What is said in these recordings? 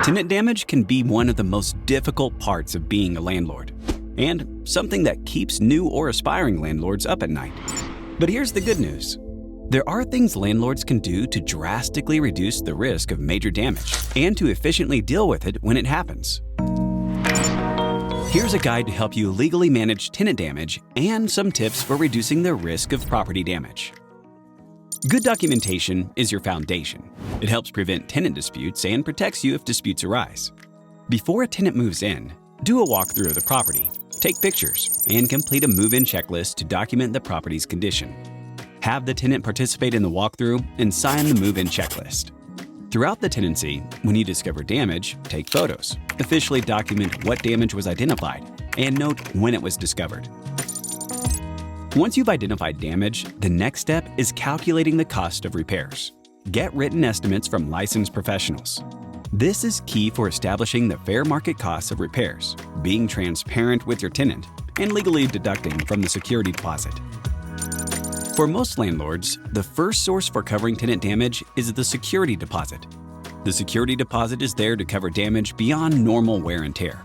Tenant damage can be one of the most difficult parts of being a landlord, and something that keeps new or aspiring landlords up at night. But here's the good news. There are things landlords can do to drastically reduce the risk of major damage and to efficiently deal with it when it happens. Here's a guide to help you legally manage tenant damage and some tips for reducing the risk of property damage. Good documentation is your foundation. It helps prevent tenant disputes and protects you if disputes arise. Before a tenant moves in, do a walkthrough of the property, take pictures, and complete a move-in checklist to document the property's condition. Have the tenant participate in the walkthrough and sign the move-in checklist. Throughout the tenancy, when you discover damage, take photos, officially document what damage was identified, and note when it was discovered. Once you've identified damage, the next step is calculating the cost of repairs. Get written estimates from licensed professionals. This is key for establishing the fair market costs of repairs, being transparent with your tenant, and legally deducting from the security deposit. For most landlords, the first source for covering tenant damage is the security deposit. The security deposit is there to cover damage beyond normal wear and tear.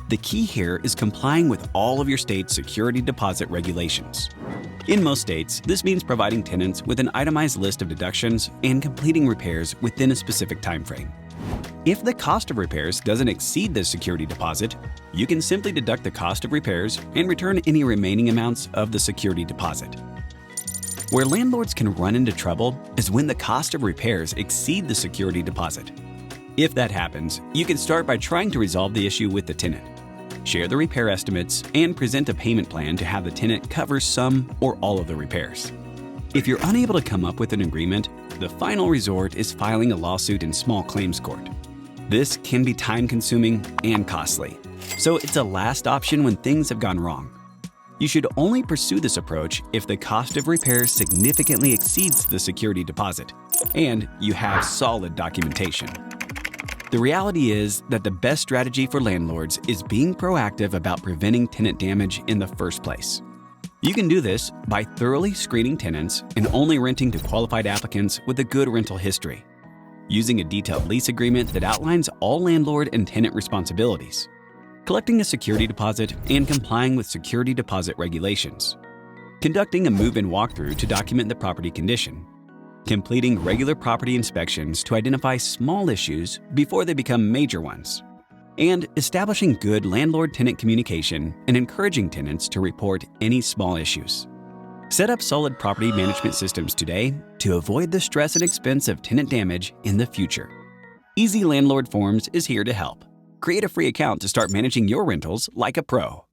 The key here is complying with all of your state's security deposit regulations. In most states, this means providing tenants with an itemized list of deductions and completing repairs within a specific time frame. If the cost of repairs doesn't exceed the security deposit, you can simply deduct the cost of repairs and return any remaining amounts of the security deposit. Where landlords can run into trouble is when the cost of repairs exceed the security deposit. If that happens, you can start by trying to resolve the issue with the tenant. Share the repair estimates and present a payment plan to have the tenant cover some or all of the repairs. If you're unable to come up with an agreement, the final resort is filing a lawsuit in small claims court. This can be time-consuming and costly, so it's a last option when things have gone wrong. You should only pursue this approach if the cost of repairs significantly exceeds the security deposit and you have solid documentation. The reality is that the best strategy for landlords is being proactive about preventing tenant damage in the first place. You can do this by thoroughly screening tenants and only renting to qualified applicants with a good rental history, using a detailed lease agreement that outlines all landlord and tenant responsibilities, collecting a security deposit and complying with security deposit regulations, conducting a move-in walkthrough to document the property condition, completing regular property inspections to identify small issues before they become major ones, and establishing good landlord-tenant communication and encouraging tenants to report any small issues. Set up solid property management systems today to avoid the stress and expense of tenant damage in the future. Easy Landlord Forms is here to help. Create a free account to start managing your rentals like a pro.